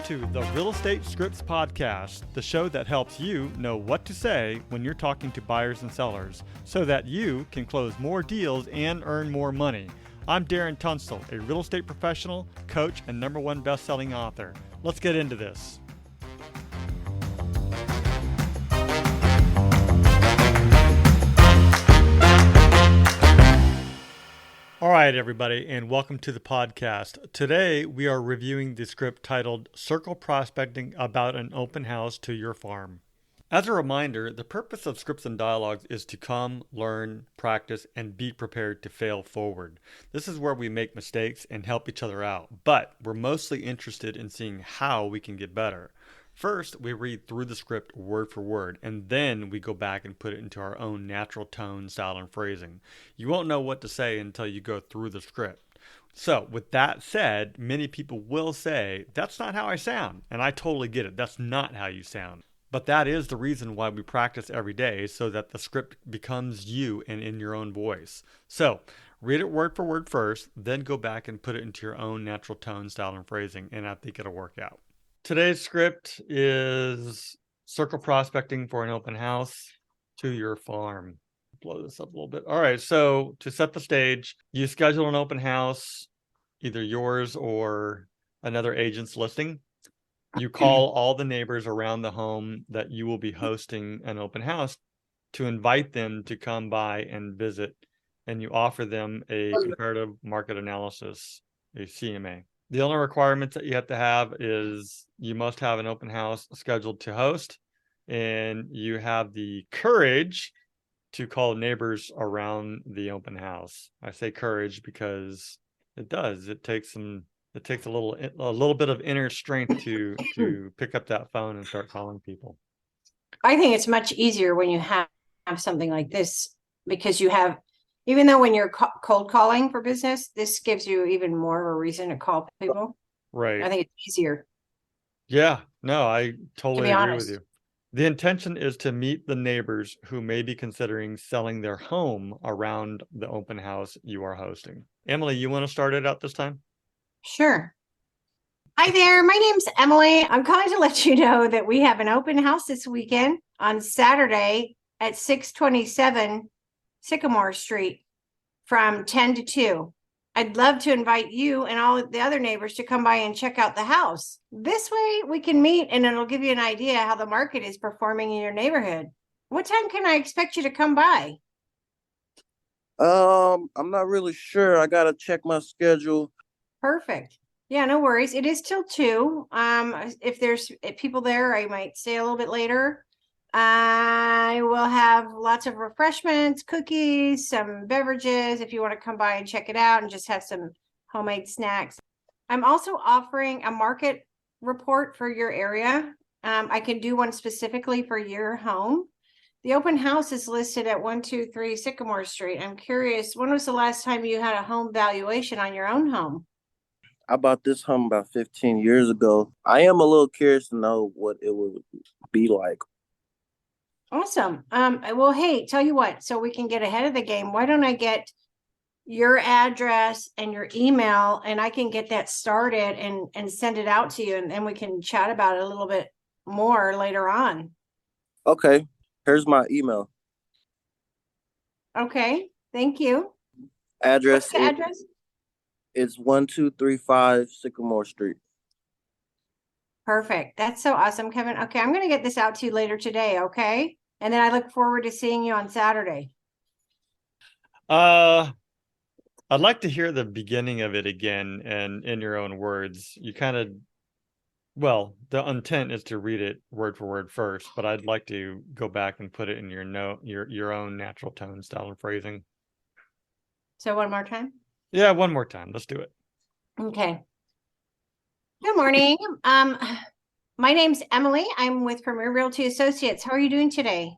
to the Real Estate Scripts Podcast, the show that helps you know what to say when you're talking to buyers and sellers so that you can close more deals and earn more money. I'm Darren Tunstall, a real estate professional, coach, and #1 best-selling author. Let's get into this. All right, everybody, and welcome to the podcast. Today, we are reviewing the script titled Circle Prospecting About an Open House to Your Farm. As a reminder, the purpose of Scripts and Dialogues is to come, learn, practice, and be prepared to fail forward. This is where we make mistakes and help each other out, but we're mostly interested in seeing how we can get better. First, we read through the script word for word, and then we go back and put it into our own natural tone, style, and phrasing. You won't know what to say until you go through the script. So, with that said, many people will say, that's not how I sound. And I totally get it. That's not how you sound. But that is the reason why we practice every day, so that the script becomes you and in your own voice. So, read it word for word first, then go back and put it into your own natural tone, style, and phrasing, and I think it'll work out. Today's script is circle prospecting for an open house to your farm. Blow this up a little bit. All right, so to set the stage, you schedule an open house, either yours or another agent's listing. You call all the neighbors around the home that you will be hosting an open house to invite them to come by and visit, and you offer them a comparative market analysis, a CMA. The only requirements that you have to have is you must have an open house scheduled to host, and you have the courage to call neighbors around the open house. I say courage because it does. It takes a little bit of inner strength to pick up that phone and start calling people. I think it's much easier when you have something like this, because you have, even though when you're cold calling for business, this gives you even more of a reason to call people. Right. I think it's easier. Yeah, no, I totally agree honest. with you. The intention is to meet the neighbors who may be considering selling their home around the open house you are hosting. Emily, you want to start it out this time? Sure. Hi there. My name's Emily. I'm calling to let you know that we have an open house this weekend on Saturday at 627 Sycamore Street from 10 to 2. I'd love to invite you and all the other neighbors to come by and check out the house. This way we can meet and it'll give you an idea how the market is performing in your neighborhood. What time can I expect you to come by? I'm not really sure. I gotta check my schedule. Perfect. Yeah, no worries. It is till 2. If there's people there, I might stay a little bit later. I will have lots of refreshments, cookies, some beverages if you want to come by and check it out and just have some homemade snacks. I'm also offering a market report for your area. I can do one specifically for your home. The open house is listed at 123 Sycamore Street. I'm curious, when was the last time you had a home valuation on your own home? I bought this home about 15 years ago. I am a little curious to know what it would be like. Awesome. Well, hey, tell you what, so we can get ahead of the game, why don't I get your address and your email, and I can get that started and send it out to you, and then we can chat about it a little bit more later on. Okay, here's my email. Okay, thank you. Address? What's the address? It's 1235 Sycamore Street. Perfect. That's so awesome, Kevin. Okay, I'm going to get this out to you later today, okay? And then I look forward to seeing you on Saturday. I'd like to hear the beginning of it again and in your own words. The intent is to read it word for word first, but I'd like to go back and put it in your own natural tone, style, and phrasing. So one more time? Yeah, one more time. Let's do it. Okay. Good morning. My name's Emily. I'm with Premier Realty Associates. How are you doing today?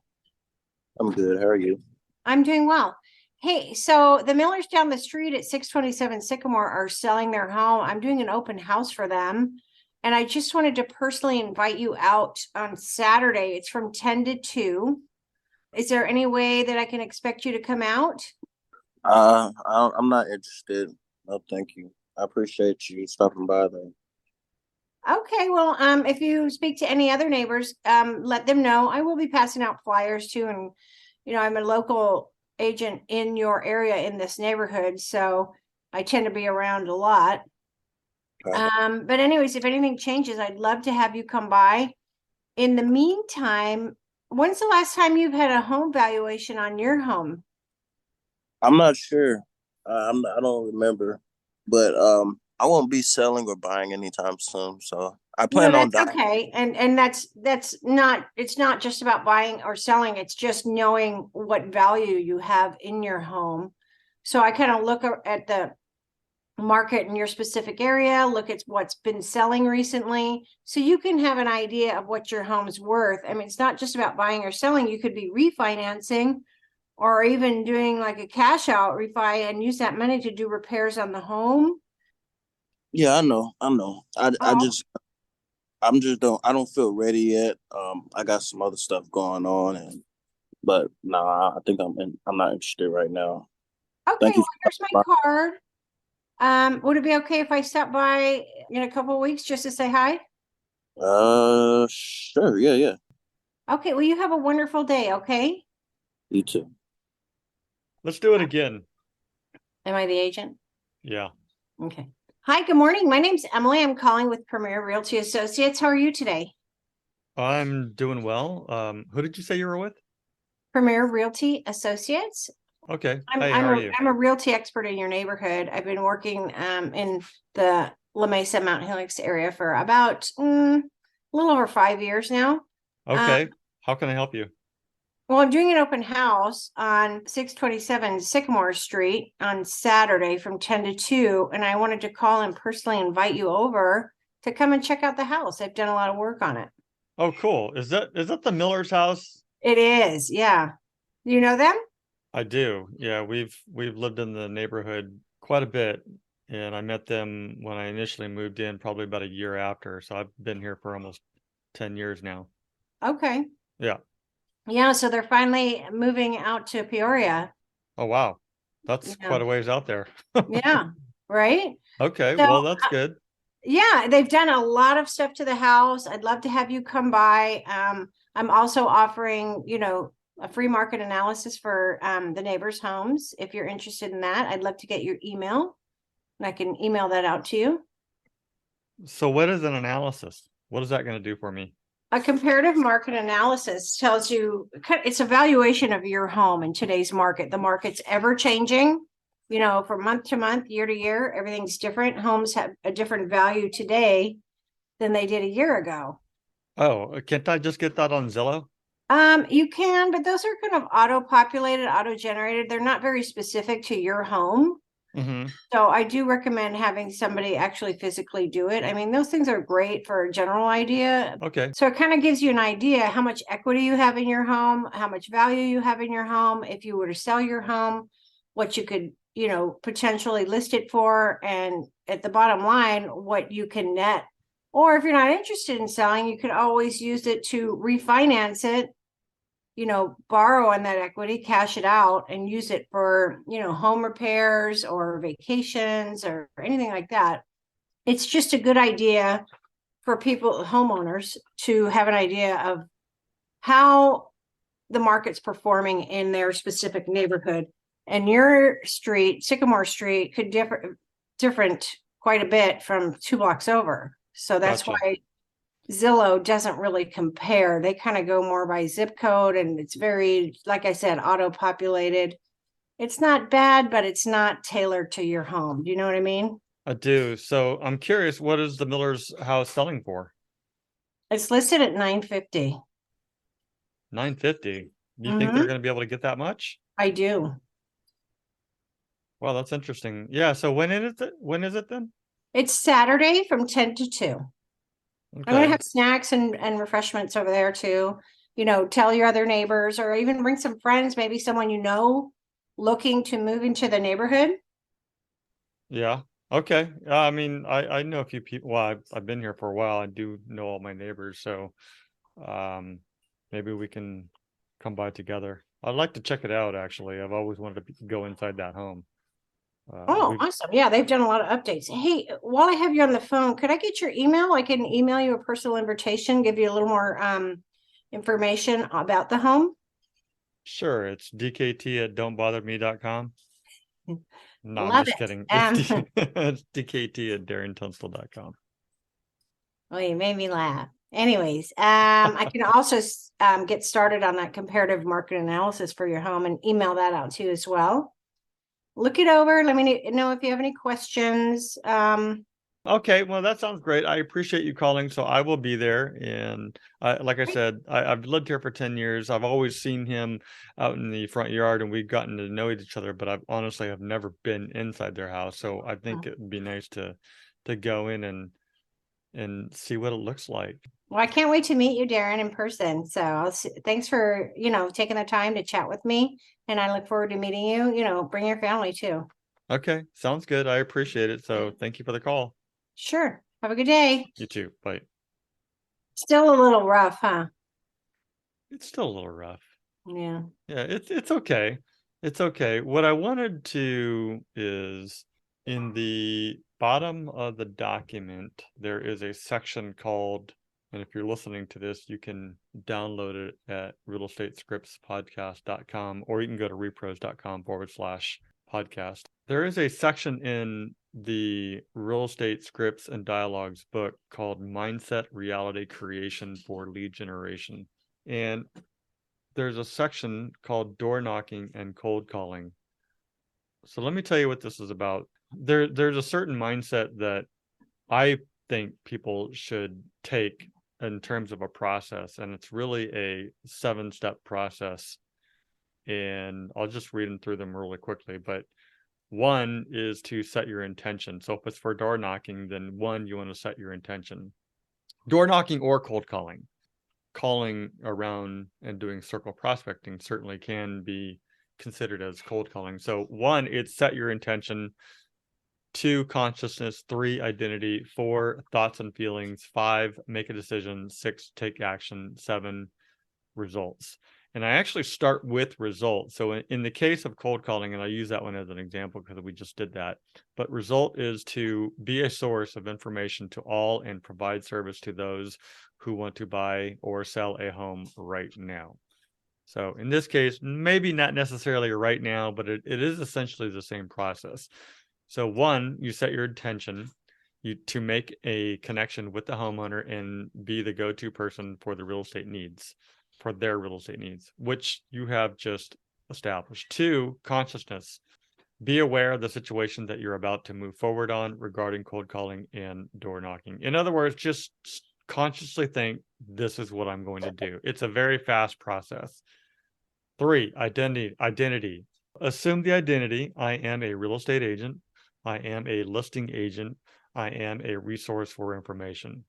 I'm good. How are you? I'm doing well. Hey, so the Millers down the street at 627 Sycamore are selling their home. I'm doing an open house for them. And I just wanted to personally invite you out on Saturday. It's from 10 to 2. Is there any way that I can expect you to come out? I'm not interested. No, thank you. I appreciate you stopping by though. Okay, well, if you speak to any other neighbors, let them know. I will be passing out flyers too, and I'm a local agent in your area in this neighborhood, so I tend to be around a lot. Okay. But anyways, if anything changes, I'd love to have you come by. In the meantime, when's the last time you've had a home valuation on your home? I'm not sure. I don't remember, but I won't be selling or buying anytime soon. So I plan on That's dying. okay. And that's not, it's not just about buying or selling, it's just knowing what value you have in your home. So I kind of look at the market in your specific area, look at what's been selling recently, so you can have an idea of what your home's worth. I mean, it's not just about buying or selling. You could be refinancing or even doing like a cash out refi and use that money to do repairs on the home. Yeah, I know. I know. Oh, I don't feel ready yet. I got some other stuff going on, but nah, I'm not interested right now. okay. Thank you Well, for here's my card. Would it be okay if I stop by in a couple of weeks just to say hi? sure. Yeah, yeah. Okay, well, you have a wonderful day, okay? You too. Let's do it again. Am I the agent? Yeah. Okay. Hi, good morning. My name's Emily. I'm calling with Premier Realty Associates. How are you today? I'm doing well. Who did you say you were with? Premier Realty Associates. Okay. I'm Hey, how I'm are a you? I'm a realty expert in your neighborhood. I've been working in the La Mesa Mount Helix area for about a little over 5 years now. Um, Okay. How can I help you? well, I'm doing an open house on 627 Sycamore Street on Saturday from 10 to 2, and I wanted to call and personally invite you over to come and check out the house. I've done a lot of work on it. Oh, cool. Is that the Miller's house? It is, yeah. You know them? I do. Yeah, we've lived in the neighborhood quite a bit, and I met them when I initially moved in, probably about a year after. So I've been here for almost 10 years now. Okay. Yeah. Yeah, so they're finally moving out to Peoria. Oh, wow. That's Yeah. quite a ways out there. Yeah, right. Okay, So, well, that's good. yeah, they've done a lot of stuff to the house. I'd love to have you come by. I'm also offering, a free market analysis for the neighbors' homes. If you're interested in that, I'd love to get your email and I can email that out to you. So what is an analysis? What is that going to do for me? A comparative market analysis tells you it's a valuation of your home in today's market. The market's ever changing, from month to month, year to year, everything's different. Homes have a different value today than they did a year ago. Oh, can't I just get that on Zillow? You can, but those are kind of auto-populated, auto-generated. They're not very specific to your home. Mm-hmm. So I do recommend having somebody actually physically do it. I mean, those things are great for a general idea. Okay. So it kind of gives you an idea how much equity you have in your home, how much value you have in your home. If you were to sell your home, what you could, potentially list it for. And at the bottom line, what you can net. Or if you're not interested in selling, you could always use it to refinance it, borrow on that equity, cash it out and use it for, home repairs or vacations or anything like that. It's just a good idea for people, homeowners, to have an idea of how the market's performing in their specific neighborhood. And your street, Sycamore Street, could different quite a bit from 2 blocks over. So that's Gotcha. why Zillow doesn't really compare. They kind of go more by zip code, and it's very, like I said, auto-populated. It's not bad, but it's not tailored to your home. Do you know what I mean? I do. So I'm curious, what is the Miller's house selling for? It's listed at 950. 950. Do you think they're Mm-hmm. going to be able to get that much? I do. Well, that's interesting. Yeah, so when is it? When is it then? It's Saturday from 10 to 2. I'm going to Okay. have snacks and refreshments over there too. Tell your other neighbors or even bring some friends, maybe someone looking to move into the neighborhood. Yeah. Okay. I mean, I know a few people. Well, I've been here for a while. I do know all my neighbors, so um maybe we can come by together. I'd like to check it out actually. I've always wanted to go inside that home. Oh, awesome. Yeah, they've done a lot of updates. Hey, while I have you on the phone, could I get your email? I can email you a personal invitation, give you a little more information about the home. Sure, it's dkt@don'tbotherme.com. No, I'm Love just it. kidding. It's dkt@darrentunstall.com. Well, you made me laugh. Anyways, I can also get started on that comparative market analysis for your home and email that out to you as well. Look it over. Let me know if you have any questions. Okay, well, that sounds great. I appreciate you calling, so I will be there. And like I said, I've lived here for 10 years. I've always seen him out in the front yard, and we've gotten to know each other, but I've honestly have never been inside their house. So I think it would be nice to go in and see what it looks like. Well, I can't wait to meet you, Darren, in person. So thanks for, taking the time to chat with me. And I look forward to meeting you. Bring your family too. Okay, sounds good. I appreciate it. So thank you for the call. Sure. Have a good day. You too. Bye. Still a little rough, huh? It's still a little rough. Yeah. Yeah, it's okay. It's okay. What I wanted to is in the bottom of the document, there is a section called, and if you're listening to this, you can download it at realestatescriptspodcast.com, or you can go to repros.com/podcast. There is a section in the Real Estate Scripts and Dialogues book called Mindset Reality Creation for Lead Generation. And there's a section called door knocking and cold calling. So let me tell you what this is about. There's a certain mindset that I think people should take in terms of a process, and it's really a 7-step process. And I'll just read them through them really quickly. But one is to set your intention. So if it's for door knocking, then one, you want to set your intention. Door knocking or cold calling. Calling around and doing circle prospecting certainly can be considered as cold calling. So one, it's set your intention. 2, consciousness. 3, identity. 4, thoughts and feelings. 5, make a decision. 6, take action. 7, results. And I actually start with results. So in the case of cold calling, and I use that one as an example because we just did that, but result is to be a source of information to all and provide service to those who want to buy or sell a home right now. So in this case, maybe not necessarily right now, but it is essentially the same process. So one, you set your intention to make a connection with the homeowner and be the go-to person for the real estate needs, for their real estate needs, which you have just established. 2, consciousness. Be aware of the situation that you're about to move forward on regarding cold calling and door knocking. In other words, just consciously think, this is what I'm going to do. It's a very fast process. 3, identity. Assume the identity. I am a real estate agent. I am a listing agent. I am a resource for information.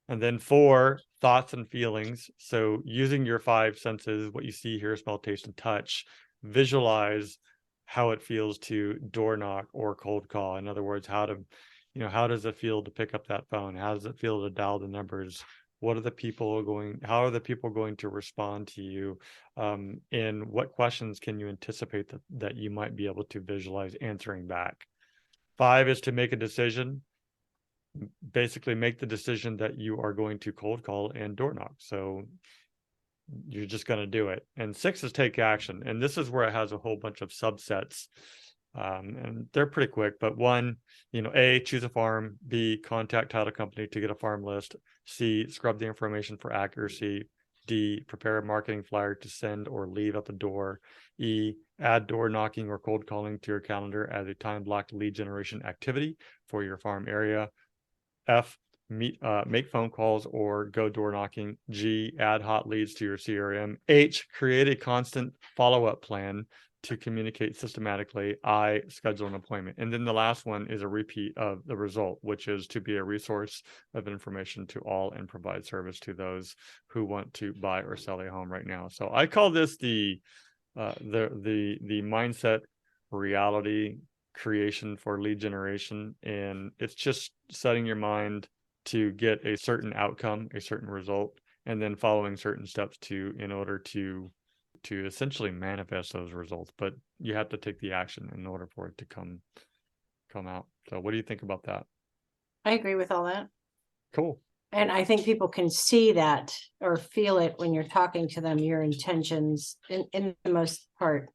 And then 4, thoughts and feelings. So using your 5 senses, what you see, hear, smell, taste, and touch, visualize how it feels to door knock or cold call. In other words, how does it feel to pick up that phone? How does it feel to dial the numbers? How are the people going to respond to you? And what questions can you anticipate that you might be able to visualize answering back? 5 is to make a decision. Basically make the decision that you are going to cold call and door knock. So you're just going to do it. And 6 is take action. And this is where it has a whole bunch of subsets. And they're pretty quick, but 1, A, choose a farm. B, contact title company to get a farm list. C, scrub the information for accuracy. D, prepare a marketing flyer to send or leave at the door. E, add door knocking or cold calling to your calendar as a time blocked lead generation activity for your farm area. F, make phone calls or go door knocking. G, add hot leads to your CRM. H, create a constant follow-up plan to communicate systematically. I, schedule an appointment. And then the last one is a repeat of the result, which is to be a resource of information to all and provide service to those who want to buy or sell a home right now. So I call this the mindset reality creation for lead generation. And it's just setting your mind to get a certain outcome, a certain result, and then following certain steps in order to to essentially manifest those results, but you have to take the action in order for it to come out. So what do you think about that? I agree with all that. Cool. And I think people can see that or feel it when you're talking to them, your intentions in the most part.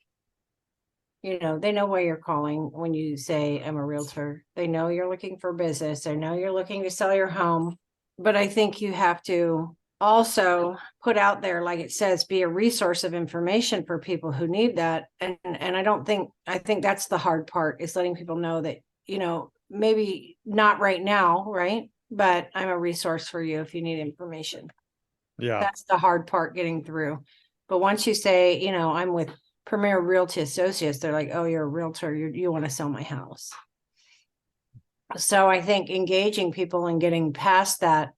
You know, they know why you're calling when you say I'm a realtor. They know you're looking for business. They know you're looking to sell your home. But I think you have to also put out there, like it says, be a resource of information for people who need that. And I think that's the hard part, is letting people know that, you know, maybe not right now, right? But I'm a resource for you if you need information. Yeah. That's the hard part, getting through. But once you say, you know, I'm with Premier Realty Associates, they're like, oh, you're a realtor, you want to sell my house. So I think engaging people and getting past that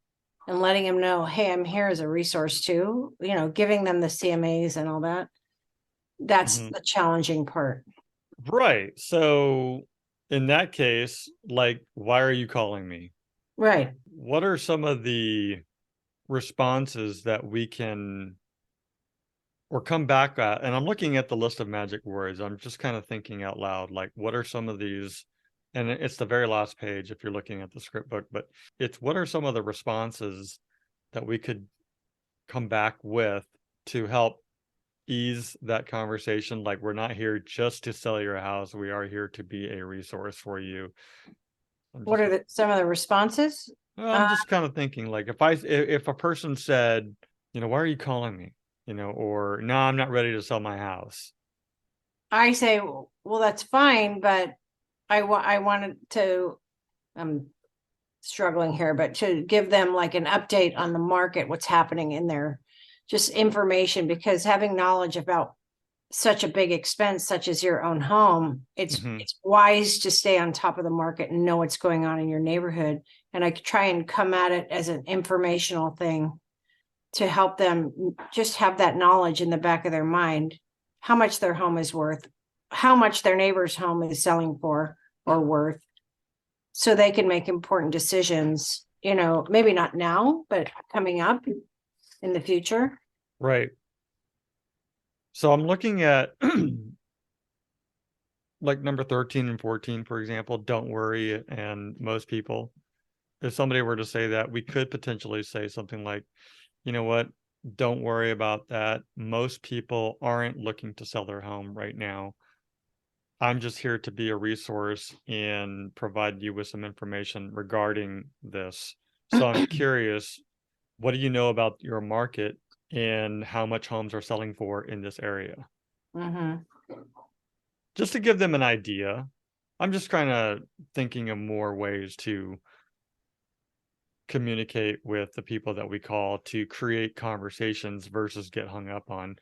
and letting them know, hey, I'm here as a resource too, you know, giving them the CMAs and all that. That's Mhm. the challenging part. Right. So in that case, like, why are you calling me? Right. What are some of the responses that we can or come back at? And I'm looking at the list of magic words. I'm just kind of thinking out loud, like, what are some of these? And it's the very last page if you're looking at the script book, but it's what are some of the responses that we could come back with to help ease that conversation? Like, we're not here just to sell your house. We are here to be a resource for you. What are some of the responses? I'm just kind of thinking, like, if a person said, you know, why are you calling me? You know, or no, I'm not ready to sell my house. I say, well, that's fine, but I wanted to, I'm struggling here, but to give them like an update on the market, what's happening in there, just information, because having knowledge about such a big expense such as your own home, it's wise to stay on top of the market and know what's going on in your neighborhood. And I try and come at it as an informational thing to help them just have that knowledge in the back of their mind, how much their home is worth, how much their neighbor's home is selling for or worth, so they can make important decisions, you know, maybe not now, but coming up in the future. Right. So I'm looking at like number 13 and 14, for example, don't worry. And most people, if somebody were to say that, we could potentially say something like, you know what, don't worry about that. Most people aren't looking to sell their home right now. I'm just here to be a resource and provide you with some information regarding this. So I'm curious, what do you know about your market and how much homes are selling for in this area? Mm-hmm. Just to give them an idea. I'm just kind of thinking of more ways to communicate with the people that we call to create conversations versus get hung up on.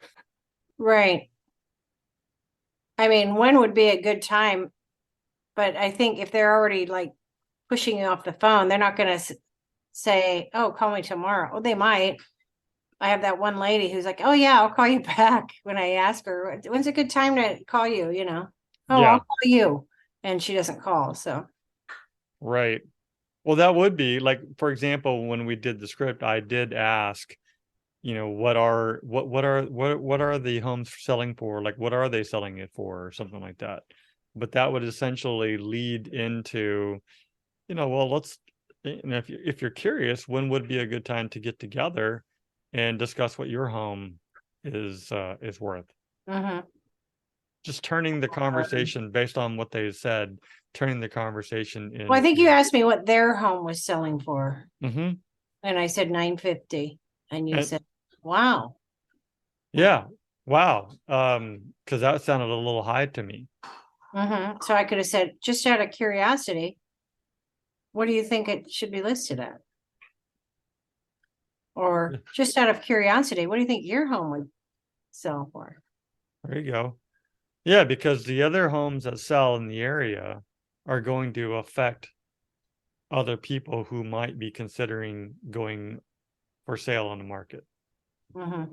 Right. I mean, when would be a good time? But I think if they're already like pushing you off the phone, they're not going to say, oh, call me tomorrow. Oh, they might. I have that one lady who's like, oh, yeah, I'll call you back when I ask her, when's a good time to call you? You know, oh, Yeah, I'll call you. And she doesn't call. So, right. Well, that would be like, for example, when we did the script, I did ask, you know, what are the homes selling for? Like, what are they selling it for, or something like that. But that would essentially lead into, you know, well, and if you're curious, when would be a good time to get together and discuss what your home is worth? mhm. Just turning the conversation based on what they said, turning the conversation Well, I think you into. asked me what their home was selling for. Mm-hmm. And I said 950. And you And said, wow. yeah, wow. Because that sounded a little high to me. So I could have said, just out of curiosity, what do you think it should be listed at? Or just out of curiosity, what do you think your home would sell for? There you go. Yeah, because the other homes that sell in the area are going to affect other people who might be considering going for sale on the market. Mm-hmm.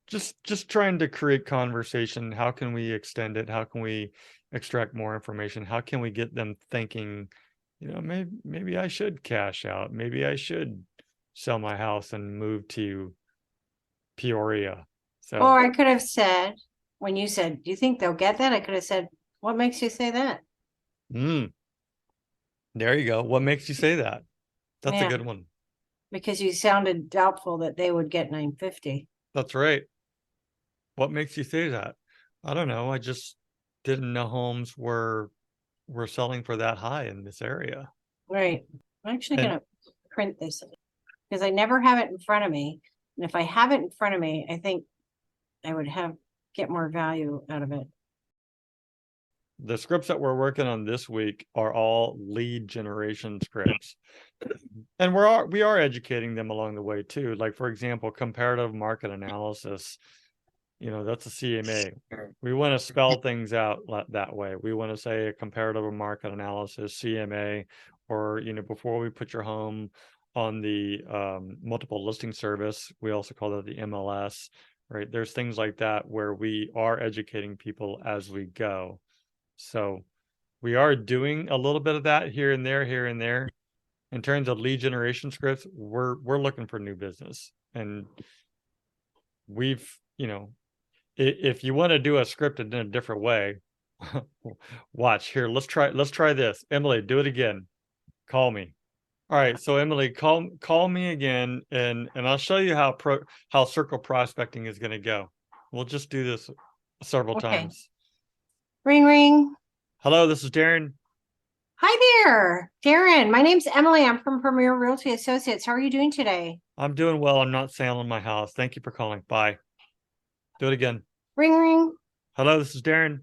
Just trying to create conversation. How can we extend it? How can we extract more information? How can we get them thinking, you know, maybe I should cash out. Maybe I should sell my house and move to Peoria. So, Or I could have said, when you said, do you think they'll get that? I could have said, what makes you say that? there you go. What makes you say that? That's a Yeah, good one. because you sounded doubtful that they would get 950. That's right. What makes you say that? I don't know. I just didn't know homes were selling for that high in this area. Right. I'm actually And going to print this because I never have it in front of me. And if I have it in front of me, I think I would get more value out of it. the scripts that we're working on this week are all lead generation scripts. And we are educating them along the way too. Like for example, comparative market analysis. That's a CMA. We want to spell things out that way. We want to say a comparative market analysis, CMA, or before we put your home on the multiple listing service, we also call that the MLS, right? There's things like that where we are educating people as we go. So we are doing a little bit of that here and there. In terms of lead generation scripts, we're looking for new business, and we've if you want to do a script in a different way, watch here. Let's try this. Emily, do it again. Call me. All right. So Emily, call me again, and I'll show you how circle prospecting is going to go. We'll just do this several times. Ring, ring. Hello, this is Darren. Hi there, Darren. My name's Emily. I'm from Premier Realty Associates. How are you doing today? I'm doing well. I'm not selling my house. Thank you for calling. Bye. Do it again. Ring, ring. Hello, this is Darren.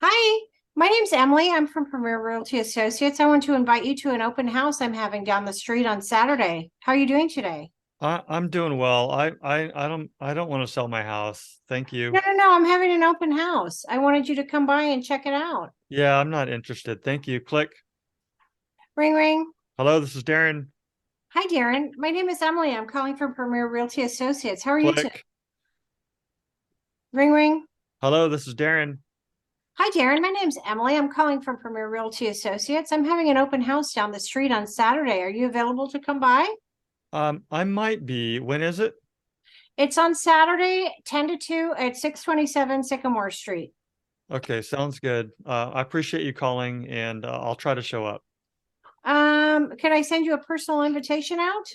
Hi, my name's Emily. I'm from Premier Realty Associates. I want to invite you to an open house I'm having down the street on Saturday. How are you doing today? I'm doing well. I don't want to sell my house. Thank you. No. I'm having an open house. I wanted you to come by and check it out. Yeah, I'm not interested. Thank you. Click. Ring, ring. Hello, this is Darren. Hi, Darren. My name is Emily. I'm calling from Premier Realty Associates. How are you today? Click. Ring, ring. Hello, this is Darren. Hi, Darren. My name's Emily. I'm calling from Premier Realty Associates. I'm having an open house down the street on Saturday. Are you available to come by? I might be. When is it? It's on Saturday, 10 to 2 at 627 Sycamore Street. Okay, sounds good. I appreciate you calling, and I'll try to show up. Can I send you a personal invitation out?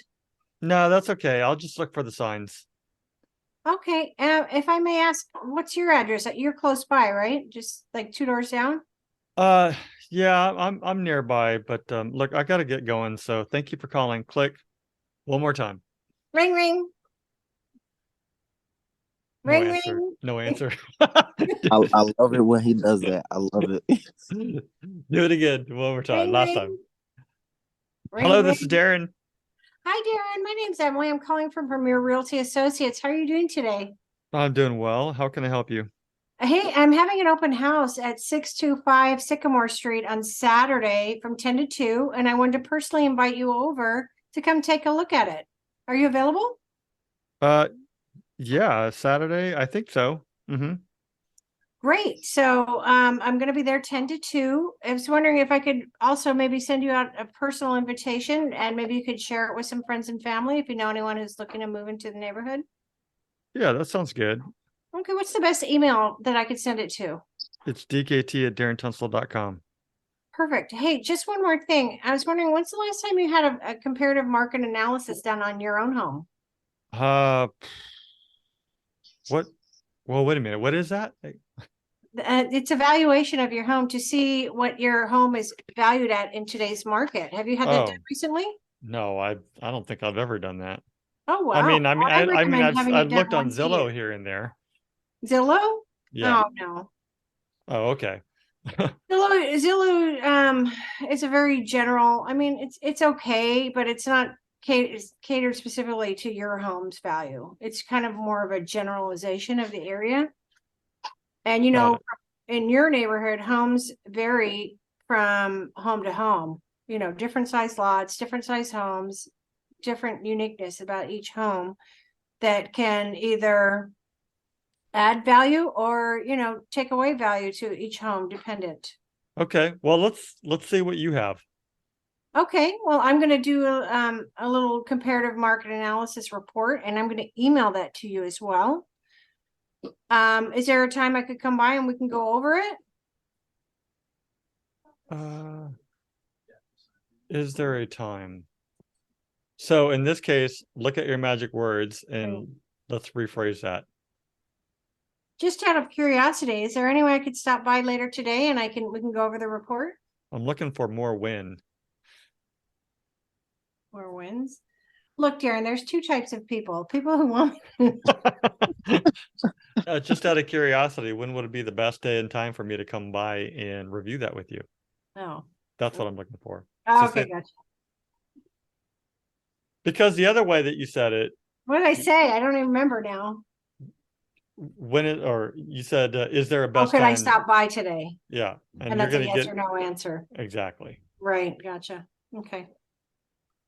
No, that's okay. I'll just look for the signs. Okay. If I may ask, what's your address? You're close by, right? Just like 2 doors down? Yeah, I'm nearby, but look, I gotta get going. So thank you for calling. Click. One more time. Ring, ring. No Ring, answer. ring. No answer. I love it when he does that. I love it. Do it again. One more time. Ring, Last ring. time. Ring, Hello, ring. this is Darren. Hi, Darren. My name's Emily. I'm calling from Premier Realty Associates. How are you doing today? I'm doing well. How can I help you? Hey, I'm having an open house at 625 Sycamore Street on Saturday from 10 to 2, and I wanted to personally invite you over to come take a look at it. Are you available? Yeah, Saturday. I think so. Mm-hmm. Great. So I'm going to be there 10 to 2. I was wondering if I could also maybe send you out a personal invitation and maybe you could share it with some friends and family if you know anyone who's looking to move into the neighborhood. Yeah, that sounds good. Okay, what's the best email that I could send it to? It's dkt@darrentunstall.com. Perfect. Hey, just one more thing. I was wondering, when's the last time you had a comparative market analysis done on your own home? What? Well, wait a minute. What is that? It's a valuation of your home to see what your home is valued at in today's market. Have you had that done recently? No, I don't think I've ever done that. Oh, wow. I mean, I recommend having it I've done looked on once a Zillow year. here and there. Zillow? Yeah. Oh, no. Oh, okay. Zillow is a very general, I mean, it's okay, but it's not catered specifically to your home's value. It's kind of more of a generalization of the area. And in your neighborhood, homes vary from home to home, different size lots, different size homes, different uniqueness about each home that can either add value or, take away value to each home dependent. Okay. Well, let's see what you have. Okay. Well, I'm going to do a little comparative market analysis report and I'm going to email that to you as well. Is there a time I could come by and we can go over it? Is there a time? So in this case, look at your magic words and let's rephrase that. Just out of curiosity, is there any way I could stop by later today and we can go over the report? I'm looking for more win. More wins? Look, Darren, there's two types of people. People who want Just out of curiosity, when would it be the best day and time for me to come by and review that with you? Oh. That's what I'm looking for. Oh, okay, gotcha. Because the other way that you said it. What did I say? I don't even remember now. You said, is there a best could time? I stop by today? Yeah. And that's a yes or no answer. Exactly. Right. Gotcha. Okay.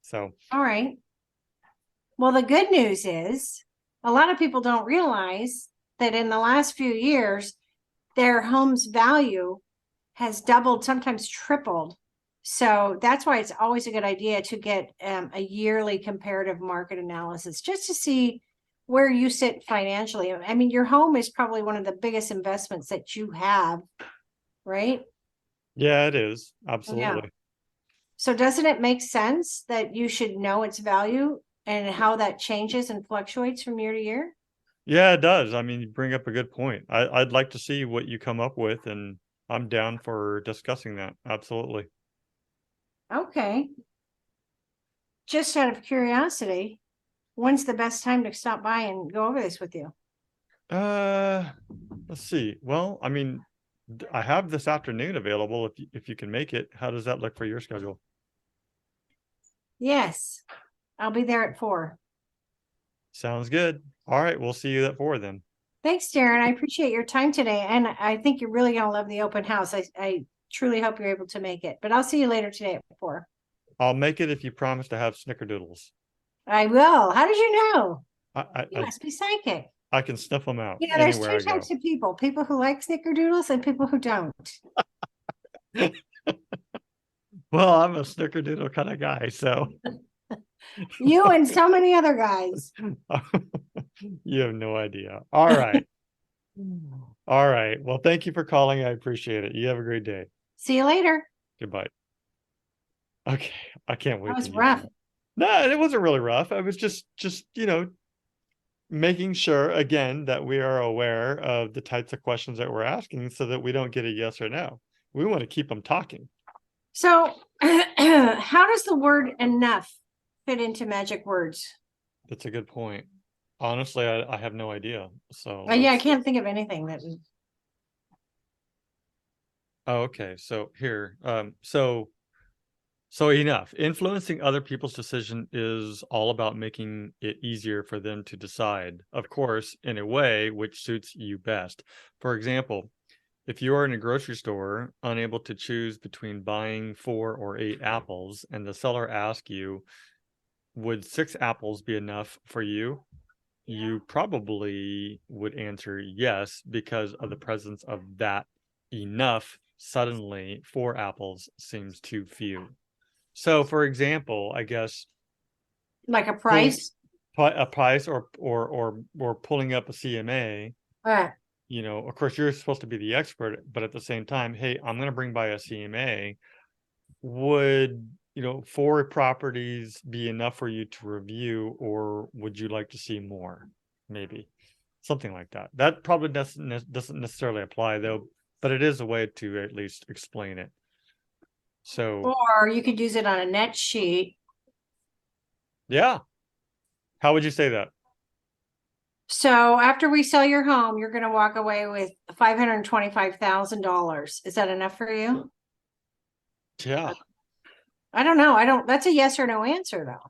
So. All right. Well, the good news is a lot of people don't realize that in the last few years, their home's value has doubled, sometimes tripled. So that's why it's always a good idea to get a yearly comparative market analysis just to see where you sit financially. I mean, your home is probably one of the biggest investments that you have, right? Yeah, it is. Absolutely. Yeah. So doesn't it make sense that you should know its value and how that changes and fluctuates from year to year? Yeah, it does. I mean, you bring up a good point. I'd like to see what you come up with, and I'm down for discussing that. Absolutely. Okay. Just out of curiosity, when's the best time to stop by and go over this with you? Let's see. Well, I mean, I have this afternoon available if you can make it. How does that look for your schedule? Yes, I'll be there at 4. Sounds good. All right, we'll see you at 4 then. Thanks, Darren. I appreciate your time today, and I think you're really going to love the open house. I truly hope you're able to make it, but I'll see you later today at 4. I'll make it if you promise to have snickerdoodles. I will. How did you know? You must be psychic. I can sniff them out. Yeah, there's two types of people who like snickerdoodles and people who don't. Well, I'm a snickerdoodle kind of guy, so. You and so many other guys. You have no idea. All right. All right. Well, thank you for calling. I appreciate it. You have a great day. See you later. Goodbye. Okay. I can't wait. That was rough. No, it wasn't really rough. I was just, making sure again that we are aware of the types of questions that we're asking so that we don't get a yes or no. We want to keep them talking. So how does the word enough fit into magic words? That's a good point. Honestly, I have no idea. So yeah, I can't think of anything that. Oh, okay. So here, so enough. Influencing other people's decision is all about making it easier for them to decide, of course, in a way which suits you best. For example, if you are in a grocery store, unable to choose between buying 4 or 8 apples, and the seller asks you, would 6 apples be enough for you? You probably would answer yes, because of the presence of that enough. Suddenly 4 apples seems too few. So, for example, I guess like a price, or pulling up a CMA. Right. Of course, you're supposed to be the expert, but at the same time, hey, I'm going to bring by a CMA. Would 4 properties be enough for you to review, or would you like to see more? Maybe something like that. That probably doesn't necessarily apply though, but it is a way to at least explain it. So, or you could use it on a net sheet. Yeah. How would you say that? So after we sell your home, you're going to walk away with $525,000. Is that enough for you? Yeah. I don't know. That's a yes or no answer though.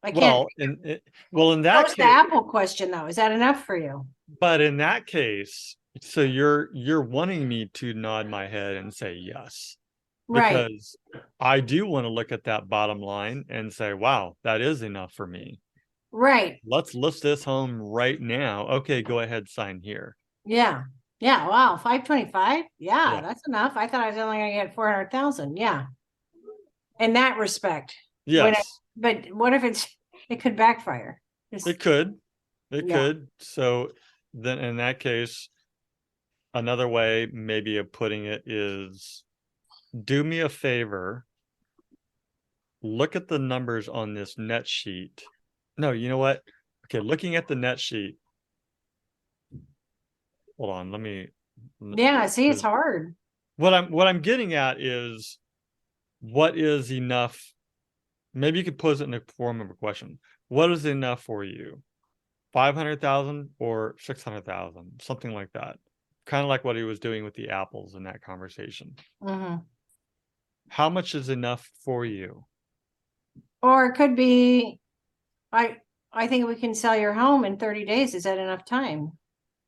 I can't. In that that was the Apple question though. Is that enough for you? But in that case, so you're wanting me to nod my head and say yes. Right. Because I do want to look at that bottom line and say, wow, that is enough for me. Right. Let's list this home right now. Okay, go ahead, sign here. Yeah. Yeah. Wow. 525. Yeah, that's enough. I thought I was only going to get 400,000. Yeah. In that respect. Yes. But what if it could backfire? It could. So then in that case, another way maybe of putting it is, do me a favor, look at the numbers on this net sheet. No, you know what? Okay, looking at the net sheet. Hold on, let me. Yeah, see, it's hard. What I'm getting at is, what is enough? Maybe you could pose it in the form of a question. What is enough for you? 500,000 or 600,000, something like that. Kind of like what he was doing with the apples in that conversation. Mm-hmm. How much is enough for you? Or it could be, I think we can sell your home in 30 days. Is that enough time?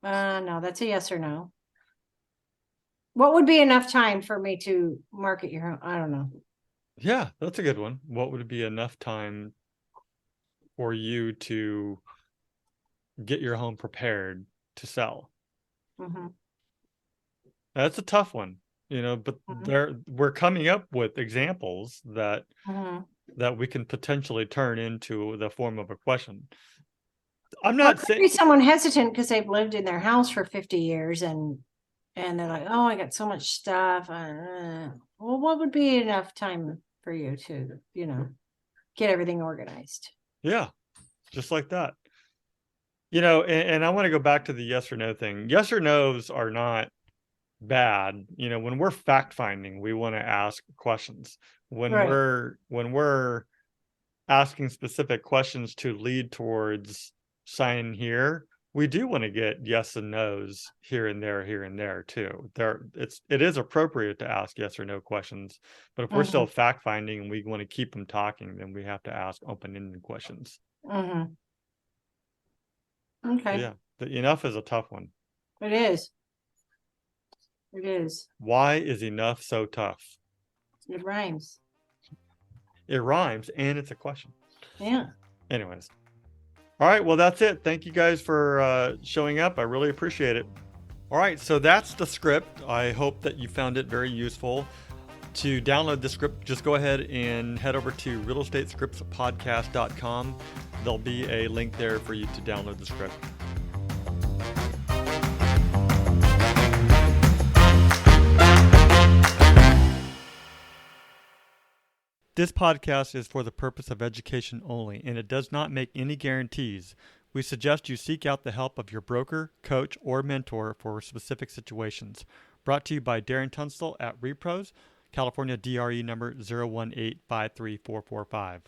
No, that's a yes or no. What would be enough time for me to market your home? I don't know. Yeah, that's a good one. What would be enough time for you to get your home prepared to sell? Mm-hmm. That's a tough one, but we're coming up with examples that we can potentially turn into the form of a question. I'm not saying maybe someone hesitant because they've lived in their house for 50 years and they're like, oh, I got so much stuff. Well, what would be enough time for you to, get everything organized? Yeah, just like that. And I want to go back to the yes or no thing. Yes or no's are not bad. When we're fact finding, we want to ask questions. When we're asking specific questions to lead towards sign here, we do want to get yes and no's here and there too. It is appropriate to ask yes or no questions, but if we're still fact finding and we want to keep them talking, then we have to ask open-ended questions. Okay. Yeah, the enough is a tough one. It is. It is. Why is enough so tough? It rhymes. It rhymes and it's a question. Yeah. Anyways. All right, well, that's it. Thank you guys for showing up. I really appreciate it. All right, so that's the script. I hope that you found it very useful. To download the script, just go ahead and head over to realestatescriptspodcast.com. There'll be a link there for you to download the script. This podcast is for the purpose of education only, and it does not make any guarantees. We suggest you seek out the help of your broker, coach, or mentor for specific situations. Brought to you by Darren Tunstall at Repros, California DRE number 0185345.